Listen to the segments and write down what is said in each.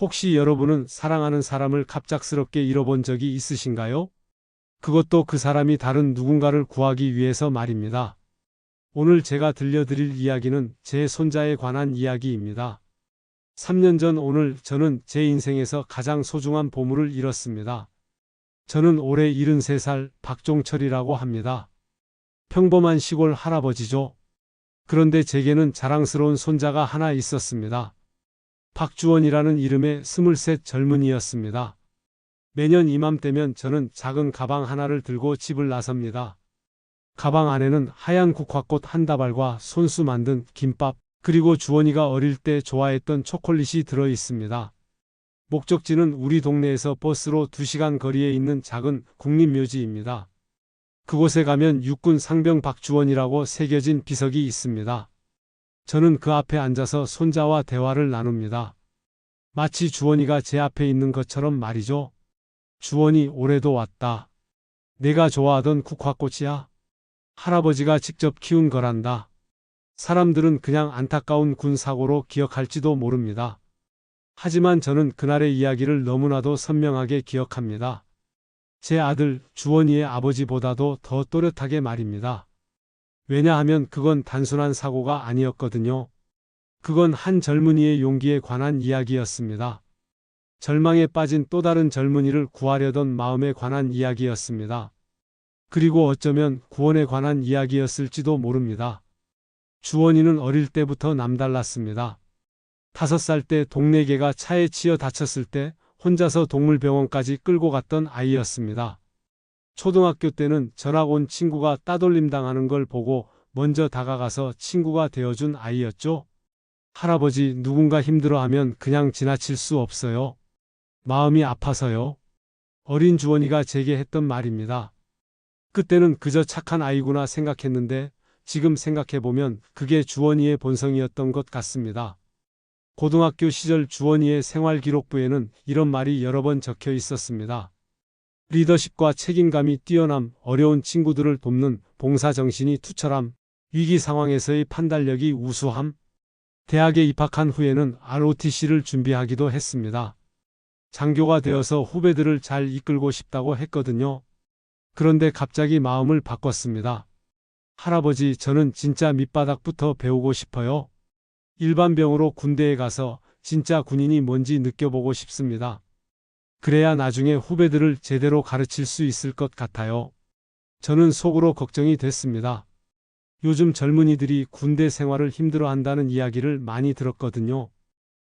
혹시 여러분은 사랑하는 사람을 갑작스럽게 잃어본 적이 있으신가요? 그것도 그 사람이 다른 누군가를 구하기 위해서 말입니다. 오늘 제가 들려드릴 이야기는 제 손자에 관한 이야기입니다. 3년 전 오늘 저는 제 인생에서 가장 소중한 보물을 잃었습니다. 저는 올해 73살 박종철이라고 합니다. 평범한 시골 할아버지죠. 그런데 제게는 자랑스러운 손자가 하나 있었습니다. 박주원이라는 이름의 23 젊은이였습니다. 매년 이맘때면 저는 작은 가방 하나를 들고 집을 나섭니다. 가방 안에는 하얀 국화꽃 한 다발과 손수 만든 김밥, 그리고 주원이가 어릴 때 좋아했던 초콜릿이 들어 있습니다. 목적지는 우리 동네에서 버스로 2시간 거리에 있는 작은 국립묘지입니다. 그곳에 가면 육군 상병 박주원이라고 새겨진 비석이 있습니다. 저는 그 앞에 앉아서 손자와 대화를 나눕니다. 마치 주원이가 제 앞에 있는 것처럼 말이죠. 주원이 올해도 왔다. 내가 좋아하던 국화꽃이야. 할아버지가 직접 키운 거란다. 사람들은 그냥 안타까운 군 사고로 기억할지도 모릅니다. 하지만 저는 그날의 이야기를 너무나도 선명하게 기억합니다. 제 아들 주원이의 아버지보다도 더 또렷하게 말입니다. 왜냐하면 그건 단순한 사고가 아니었거든요. 그건 한 젊은이의 용기에 관한 이야기였습니다. 절망에 빠진 또 다른 젊은이를 구하려던 마음에 관한 이야기였습니다. 그리고 어쩌면 구원에 관한 이야기였을지도 모릅니다. 주원이는 어릴 때부터 남달랐습니다. 5살 때 동네 개가 차에 치여 다쳤을 때 혼자서 동물병원까지 끌고 갔던 아이였습니다. 초등학교 때는 전학 온 친구가 따돌림 당하는 걸 보고 먼저 다가가서 친구가 되어준 아이였죠. 할아버지, 누군가 힘들어하면 그냥 지나칠 수 없어요. 마음이 아파서요. 어린 주원이가 제게 했던 말입니다. 그때는 그저 착한 아이구나 생각했는데 지금 생각해보면 그게 주원이의 본성이었던 것 같습니다. 고등학교 시절 주원이의 생활기록부에는 이런 말이 여러 번 적혀 있었습니다. 리더십과 책임감이 뛰어남, 어려운 친구들을 돕는 봉사정신이 투철함, 위기 상황에서의 판단력이 우수함. 대학에 입학한 후에는 ROTC를 준비하기도 했습니다. 장교가 되어서 후배들을 잘 이끌고 싶다고 했거든요. 그런데 갑자기 마음을 바꿨습니다. 할아버지, 저는 진짜 밑바닥부터 배우고 싶어요. 일반병으로 군대에 가서 진짜 군인이 뭔지 느껴보고 싶습니다. 그래야 나중에 후배들을 제대로 가르칠 수 있을 것 같아요. 저는 속으로 걱정이 됐습니다. 요즘 젊은이들이 군대 생활을 힘들어한다는 이야기를 많이 들었거든요.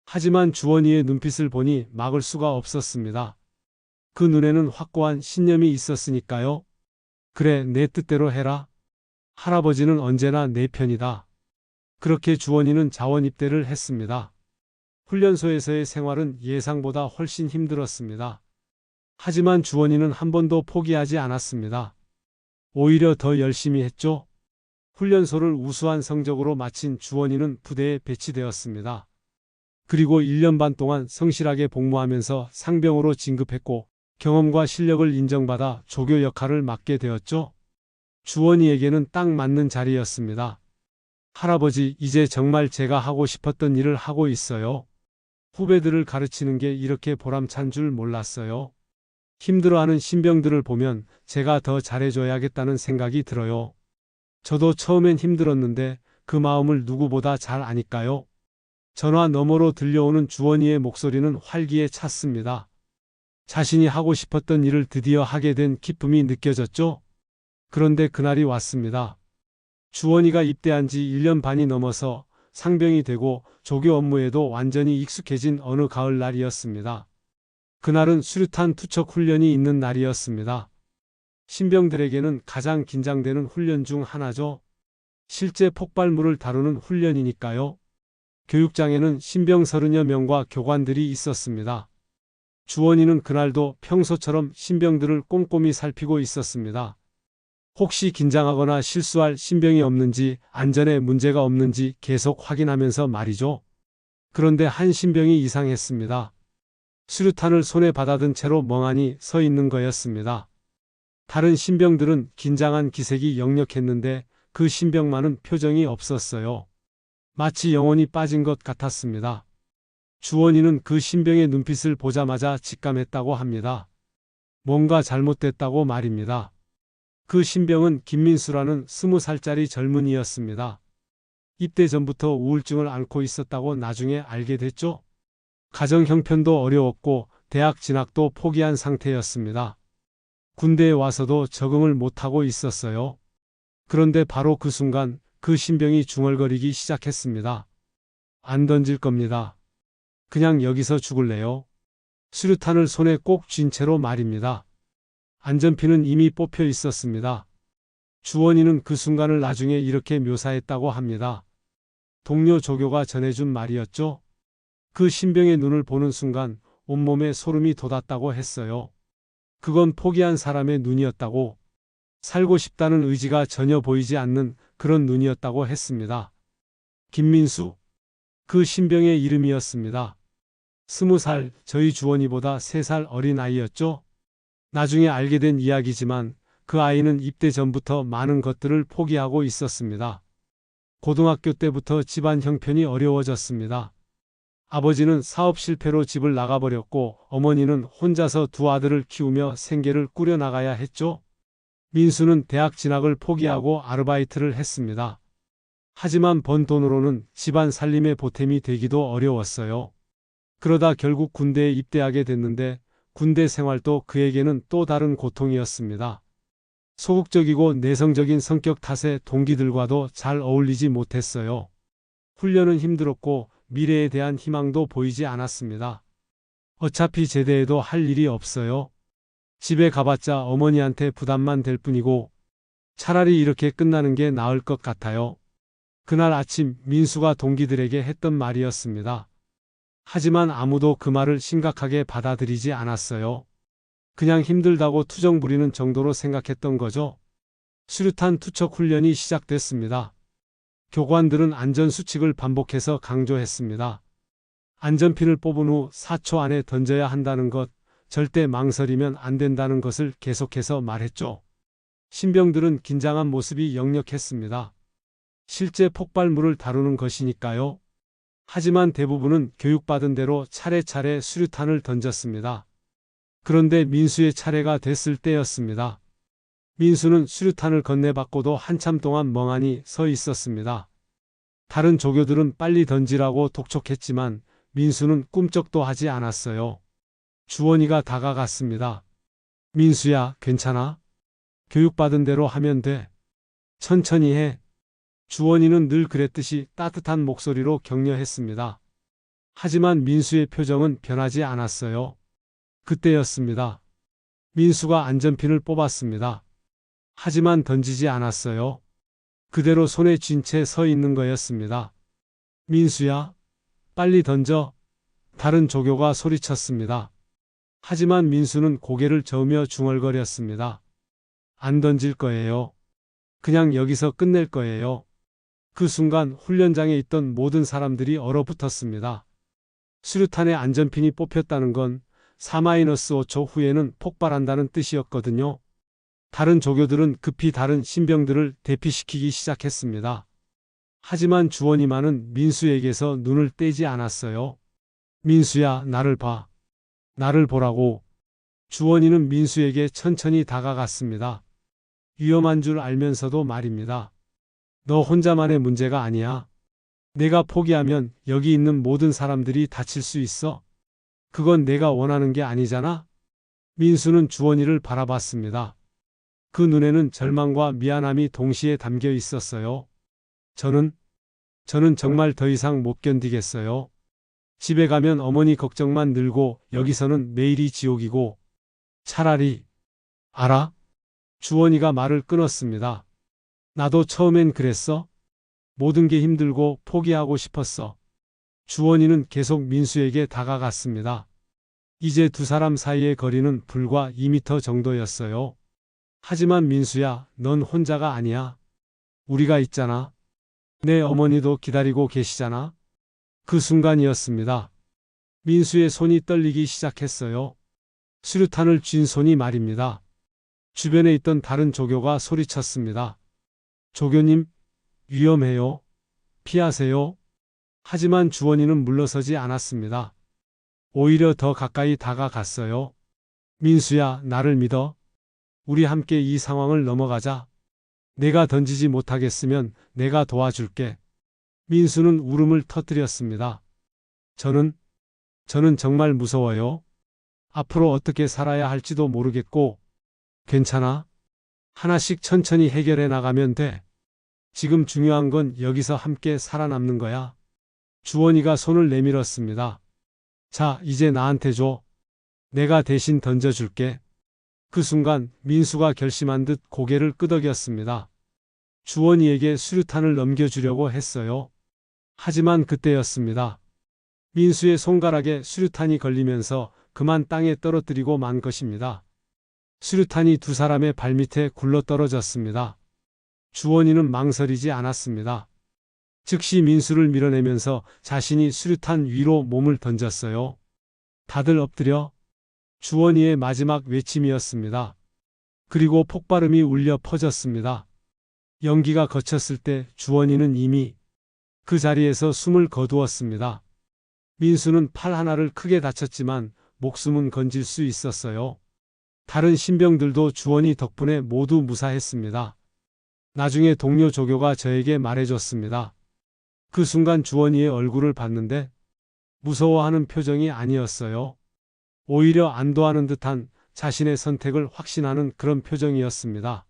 하지만 주원이의 눈빛을 보니 막을 수가 없었습니다. 그 눈에는 확고한 신념이 있었으니까요. 그래, 내 뜻대로 해라. 할아버지는 언제나 내 편이다. 그렇게 주원이는 자원 입대를 했습니다. 훈련소에서의 생활은 예상보다 훨씬 힘들었습니다. 하지만 주원이는 한 번도 포기하지 않았습니다. 오히려 더 열심히 했죠. 훈련소를 우수한 성적으로 마친 주원이는 부대에 배치되었습니다. 그리고 1년 반 동안 성실하게 복무하면서 상병으로 진급했고 경험과 실력을 인정받아 조교 역할을 맡게 되었죠. 주원이에게는 딱 맞는 자리였습니다. 할아버지, 이제 정말 제가 하고 싶었던 일을 하고 있어요. 후배들을 가르치는 게 이렇게 보람찬 줄 몰랐어요. 힘들어하는 신병들을 보면 제가 더 잘해줘야겠다는 생각이 들어요. 저도 처음엔 힘들었는데 그 마음을 누구보다 잘 아니까요. 전화 너머로 들려오는 주원이의 목소리는 활기에 찼습니다. 자신이 하고 싶었던 일을 드디어 하게 된 기쁨이 느껴졌죠. 그런데 그날이 왔습니다. 주원이가 입대한 지 1년 반이 넘어서 상병이 되고 조교 업무에도 완전히 익숙해진 어느 가을날이었습니다. 그날은 수류탄 투척 훈련이 있는 날이었습니다. 신병들에게는 가장 긴장되는 훈련 중 하나죠. 실제 폭발물을 다루는 훈련이니까요. 교육장에는 신병 30여 명과 교관들이 있었습니다. 주원이는 그날도 평소처럼 신병들을 꼼꼼히 살피고 있었습니다. 혹시 긴장하거나 실수할 신병이 없는지, 안전에 문제가 없는지 계속 확인하면서 말이죠. 그런데 한 신병이 이상했습니다. 수류탄을 손에 받아든 채로 멍하니 서 있는 거였습니다. 다른 신병들은 긴장한 기색이 역력했는데 그 신병만은 표정이 없었어요. 마치 영혼이 빠진 것 같았습니다. 주원이는 그 신병의 눈빛을 보자마자 직감했다고 합니다. 뭔가 잘못됐다고 말입니다. 그 신병은 김민수라는 20살짜리 젊은이였습니다. 입대 전부터 우울증을 앓고 있었다고 나중에 알게 됐죠. 가정 형편도 어려웠고 대학 진학도 포기한 상태였습니다. 군대에 와서도 적응을 못하고 있었어요. 그런데 바로 그 순간 그 신병이 중얼거리기 시작했습니다. 안 던질 겁니다. 그냥 여기서 죽을래요. 수류탄을 손에 꼭 쥔 채로 말입니다. 안전핀은 이미 뽑혀 있었습니다. 주원이는 그 순간을 나중에 이렇게 묘사했다고 합니다. 동료 조교가 전해준 말이었죠. 그 신병의 눈을 보는 순간 온몸에 소름이 돋았다고 했어요. 그건 포기한 사람의 눈이었다고, 살고 싶다는 의지가 전혀 보이지 않는 그런 눈이었다고 했습니다. 김민수. 그 신병의 이름이었습니다. 20살, 저희 주원이보다 3살 어린 아이였죠. 나중에 알게 된 이야기지만 그 아이는 입대 전부터 많은 것들을 포기하고 있었습니다. 고등학교 때부터 집안 형편이 어려워졌습니다. 아버지는 사업 실패로 집을 나가버렸고 어머니는 혼자서 두 아들을 키우며 생계를 꾸려나가야 했죠. 민수는 대학 진학을 포기하고 아르바이트를 했습니다. 하지만 번 돈으로는 집안 살림의 보탬이 되기도 어려웠어요. 그러다 결국 군대에 입대하게 됐는데 군대 생활도 그에게는 또 다른 고통이었습니다. 소극적이고 내성적인 성격 탓에 동기들과도 잘 어울리지 못했어요. 훈련은 힘들었고 미래에 대한 희망도 보이지 않았습니다. 어차피 제대해도 할 일이 없어요. 집에 가봤자 어머니한테 부담만 될 뿐이고 차라리 이렇게 끝나는 게 나을 것 같아요. 그날 아침 민수가 동기들에게 했던 말이었습니다. 하지만 아무도 그 말을 심각하게 받아들이지 않았어요. 그냥 힘들다고 투정 부리는 정도로 생각했던 거죠. 수류탄 투척 훈련이 시작됐습니다. 교관들은 안전수칙을 반복해서 강조했습니다. 안전핀을 뽑은 후 4초 안에 던져야 한다는 것, 절대 망설이면 안 된다는 것을 계속해서 말했죠. 신병들은 긴장한 모습이 역력했습니다. 실제 폭발물을 다루는 것이니까요. 하지만 대부분은 교육받은 대로 차례차례 수류탄을 던졌습니다. 그런데 민수의 차례가 됐을 때였습니다. 민수는 수류탄을 건네받고도 한참 동안 멍하니 서 있었습니다. 다른 조교들은 빨리 던지라고 독촉했지만 민수는 꿈쩍도 하지 않았어요. 주원이가 다가갔습니다. 민수야, 괜찮아? 교육받은 대로 하면 돼. 천천히 해. 주원이는 늘 그랬듯이 따뜻한 목소리로 격려했습니다. 하지만 민수의 표정은 변하지 않았어요. 그때였습니다. 민수가 안전핀을 뽑았습니다. 하지만 던지지 않았어요. 그대로 손에 쥔 채 서 있는 거였습니다. 민수야, 빨리 던져. 다른 조교가 소리쳤습니다. 하지만 민수는 고개를 저으며 중얼거렸습니다. 안 던질 거예요. 그냥 여기서 끝낼 거예요. 그 순간 훈련장에 있던 모든 사람들이 얼어붙었습니다. 수류탄의 안전핀이 뽑혔다는 건 4-5초 후에는 폭발한다는 뜻이었거든요. 다른 조교들은 급히 다른 신병들을 대피시키기 시작했습니다. 하지만 주원이만은 민수에게서 눈을 떼지 않았어요. 민수야, 나를 봐. 나를 보라고. 주원이는 민수에게 천천히 다가갔습니다. 위험한 줄 알면서도 말입니다. 너 혼자만의 문제가 아니야. 내가 포기하면 여기 있는 모든 사람들이 다칠 수 있어. 그건 내가 원하는 게 아니잖아. 민수는 주원이를 바라봤습니다. 그 눈에는 절망과 미안함이 동시에 담겨 있었어요. 저는 정말 더 이상 못 견디겠어요. 집에 가면 어머니 걱정만 늘고 여기서는 매일이 지옥이고. 차라리, 알아? 주원이가 말을 끊었습니다. 나도 처음엔 그랬어. 모든 게 힘들고 포기하고 싶었어. 주원이는 계속 민수에게 다가갔습니다. 이제 두 사람 사이의 거리는 불과 2m 정도였어요. 하지만 민수야, 넌 혼자가 아니야. 우리가 있잖아. 내 어머니도 기다리고 계시잖아. 그 순간이었습니다. 민수의 손이 떨리기 시작했어요. 수류탄을 쥔 손이 말입니다. 주변에 있던 다른 조교가 소리쳤습니다. 조교님, 위험해요. 피하세요. 하지만 주원이는 물러서지 않았습니다. 오히려 더 가까이 다가갔어요. 민수야, 나를 믿어. 우리 함께 이 상황을 넘어가자. 내가 던지지 못하겠으면 내가 도와줄게. 민수는 울음을 터뜨렸습니다. 저는 정말 무서워요. 앞으로 어떻게 살아야 할지도 모르겠고. 괜찮아. 하나씩 천천히 해결해 나가면 돼. 지금 중요한 건 여기서 함께 살아남는 거야. 주원이가 손을 내밀었습니다. 자, 이제 나한테 줘. 내가 대신 던져줄게. 그 순간 민수가 결심한 듯 고개를 끄덕였습니다. 주원이에게 수류탄을 넘겨주려고 했어요. 하지만 그때였습니다. 민수의 손가락에 수류탄이 걸리면서 그만 땅에 떨어뜨리고 만 것입니다. 수류탄이 두 사람의 발밑에 굴러떨어졌습니다. 주원이는 망설이지 않았습니다. 즉시 민수를 밀어내면서 자신이 수류탄 위로 몸을 던졌어요. 다들 엎드려. 주원이의 마지막 외침이었습니다. 그리고 폭발음이 울려 퍼졌습니다. 연기가 거쳤을 때 주원이는 이미 그 자리에서 숨을 거두었습니다. 민수는 팔 하나를 크게 다쳤지만 목숨은 건질 수 있었어요. 다른 신병들도 주원이 덕분에 모두 무사했습니다. 나중에 동료 조교가 저에게 말해줬습니다. 그 순간 주원이의 얼굴을 봤는데 무서워하는 표정이 아니었어요. 오히려 안도하는 듯한 자신의 선택을 확신하는 그런 표정이었습니다.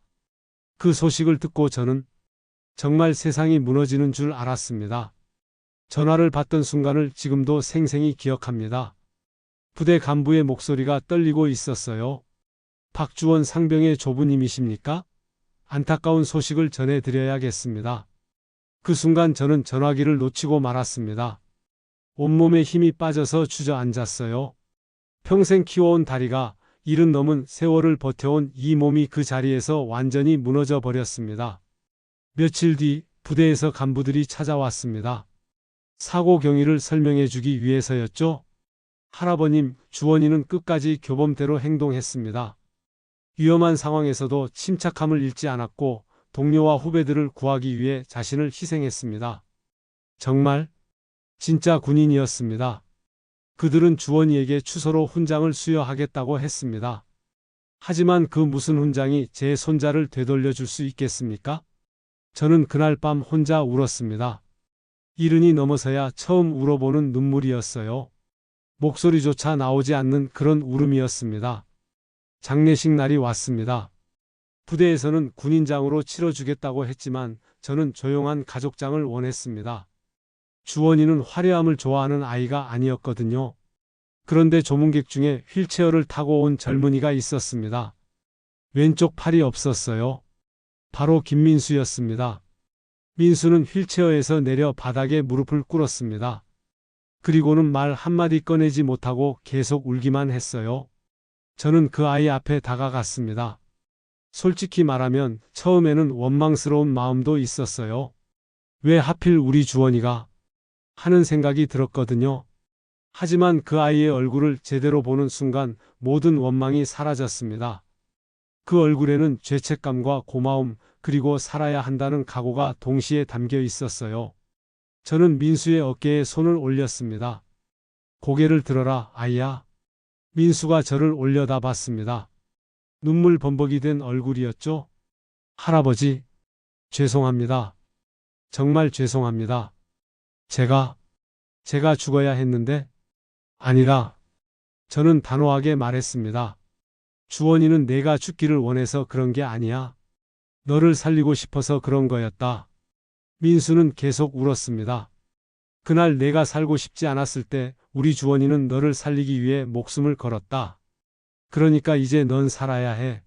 그 소식을 듣고 저는 정말 세상이 무너지는 줄 알았습니다. 전화를 받던 순간을 지금도 생생히 기억합니다. 부대 간부의 목소리가 떨리고 있었어요. 박주원 상병의 조부님이십니까? 안타까운 소식을 전해드려야겠습니다. 그 순간 저는 전화기를 놓치고 말았습니다. 온몸에 힘이 빠져서 주저앉았어요. 평생 키워온 다리가 70 넘은 세월을 버텨온 이 몸이 그 자리에서 완전히 무너져 버렸습니다. 며칠 뒤 부대에서 간부들이 찾아왔습니다. 사고 경위를 설명해 주기 위해서였죠. 할아버님, 주원이는 끝까지 교범대로 행동했습니다. 위험한 상황에서도 침착함을 잃지 않았고 동료와 후배들을 구하기 위해 자신을 희생했습니다. 정말 진짜 군인이었습니다. 그들은 주원이에게 추서로 훈장을 수여하겠다고 했습니다. 하지만 그 무슨 훈장이 제 손자를 되돌려 줄 수 있겠습니까? 저는 그날 밤 혼자 울었습니다. 70이 넘어서야 처음 울어보는 눈물이었어요. 목소리조차 나오지 않는 그런 울음이었습니다. 장례식 날이 왔습니다. 부대에서는 군인장으로 치러주겠다고 했지만 저는 조용한 가족장을 원했습니다. 주원이는 화려함을 좋아하는 아이가 아니었거든요. 그런데 조문객 중에 휠체어를 타고 온 젊은이가 있었습니다. 왼쪽 팔이 없었어요. 바로 김민수였습니다. 민수는 휠체어에서 내려 바닥에 무릎을 꿇었습니다. 그리고는 말 한마디 꺼내지 못하고 계속 울기만 했어요. 저는 그 아이 앞에 다가갔습니다. 솔직히 말하면 처음에는 원망스러운 마음도 있었어요. 왜 하필 우리 주원이가 하는 생각이 들었거든요. 하지만 그 아이의 얼굴을 제대로 보는 순간 모든 원망이 사라졌습니다. 그 얼굴에는 죄책감과 고마움 그리고 살아야 한다는 각오가 동시에 담겨 있었어요. 저는 민수의 어깨에 손을 올렸습니다. 고개를 들어라, 아이야. 민수가 저를 올려다 봤습니다. 눈물 범벅이 된 얼굴이었죠. 할아버지, 죄송합니다. 정말 죄송합니다. 제가 죽어야 했는데 아니라 저는 단호하게 말했습니다. 주원이는 내가 죽기를 원해서 그런 게 아니야. 너를 살리고 싶어서 그런 거였다. 민수는 계속 울었습니다. 그날 내가 살고 싶지 않았을 때 우리 주원이는 너를 살리기 위해 목숨을 걸었다. 그러니까 이제 넌 살아야 해.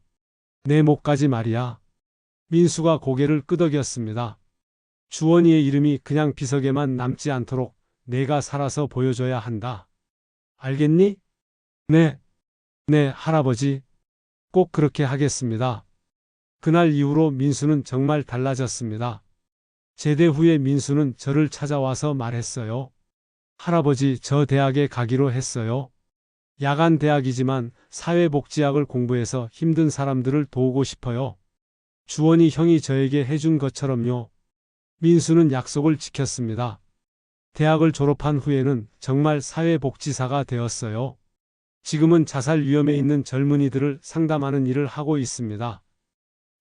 내 목까지 말이야. 민수가 고개를 끄덕였습니다. 주원이의 이름이 그냥 비석에만 남지 않도록 내가 살아서 보여줘야 한다. 알겠니? 네, 할아버지. 꼭 그렇게 하겠습니다. 그날 이후로 민수는 정말 달라졌습니다. 제대 후에 민수는 저를 찾아와서 말했어요. 할아버지, 저 대학에 가기로 했어요. 야간 대학이지만 사회복지학을 공부해서 힘든 사람들을 도우고 싶어요. 주원이 형이 저에게 해준 것처럼요. 민수는 약속을 지켰습니다. 대학을 졸업한 후에는 정말 사회복지사가 되었어요. 지금은 자살 위험에 있는 젊은이들을 상담하는 일을 하고 있습니다.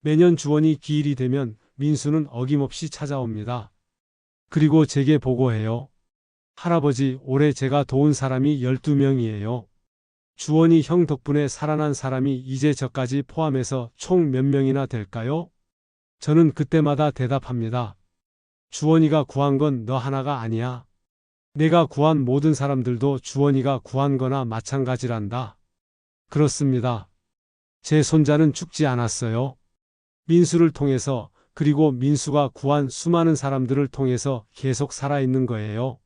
매년 주원이 기일이 되면 민수는 어김없이 찾아옵니다. 그리고 제게 보고해요. 할아버지, 올해 제가 도운 사람이 12명이에요. 주원이 형 덕분에 살아난 사람이 이제 저까지 포함해서 총 몇 명이나 될까요? 저는 그때마다 대답합니다. 주원이가 구한 건 너 하나가 아니야. 내가 구한 모든 사람들도 주원이가 구한 거나 마찬가지란다. 그렇습니다. 제 손자는 죽지 않았어요. 민수를 통해서, 그리고 민수가 구한 수많은 사람들을 통해서 계속 살아있는 거예요.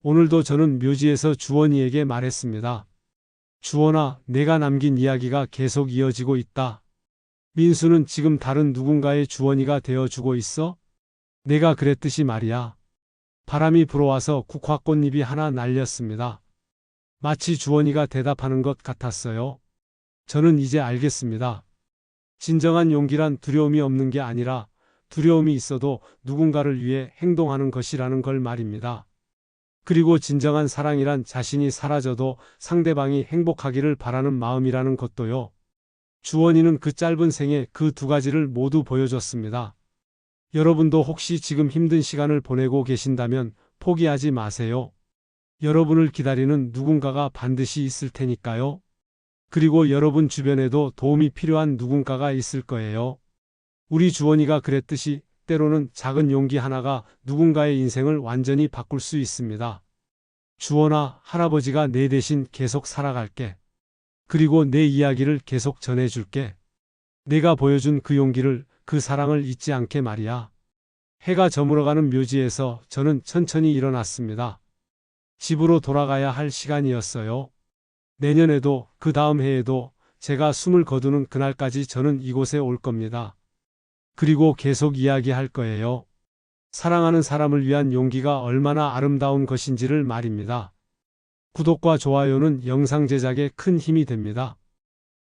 오늘도 저는 묘지에서 주원이에게 말했습니다. 주원아, 내가 남긴 이야기가 계속 이어지고 있다. 민수는 지금 다른 누군가의 주원이가 되어주고 있어? 내가 그랬듯이 말이야. 바람이 불어와서 국화꽃잎이 하나 날렸습니다. 마치 주원이가 대답하는 것 같았어요. 저는 이제 알겠습니다. 진정한 용기란 두려움이 없는 게 아니라 두려움이 있어도 누군가를 위해 행동하는 것이라는 걸 말입니다. 그리고 진정한 사랑이란 자신이 사라져도 상대방이 행복하기를 바라는 마음이라는 것도요. 주원이는 그 짧은 생에 그 두 가지를 모두 보여줬습니다. 여러분도 혹시 지금 힘든 시간을 보내고 계신다면 포기하지 마세요. 여러분을 기다리는 누군가가 반드시 있을 테니까요. 그리고 여러분 주변에도 도움이 필요한 누군가가 있을 거예요. 우리 주원이가 그랬듯이 때로는 작은 용기 하나가 누군가의 인생을 완전히 바꿀 수 있습니다. 주원아, 할아버지가 내 대신 계속 살아갈게. 그리고 내 이야기를 계속 전해줄게. 내가 보여준 그 용기를, 그 사랑을 잊지 않게 말이야. 해가 저물어가는 묘지에서 저는 천천히 일어났습니다. 집으로 돌아가야 할 시간이었어요. 내년에도, 그 다음 해에도 제가 숨을 거두는 그날까지 저는 이곳에 올 겁니다. 그리고 계속 이야기할 거예요. 사랑하는 사람을 위한 용기가 얼마나 아름다운 것인지를 말입니다. 구독과 좋아요는 영상 제작에 큰 힘이 됩니다.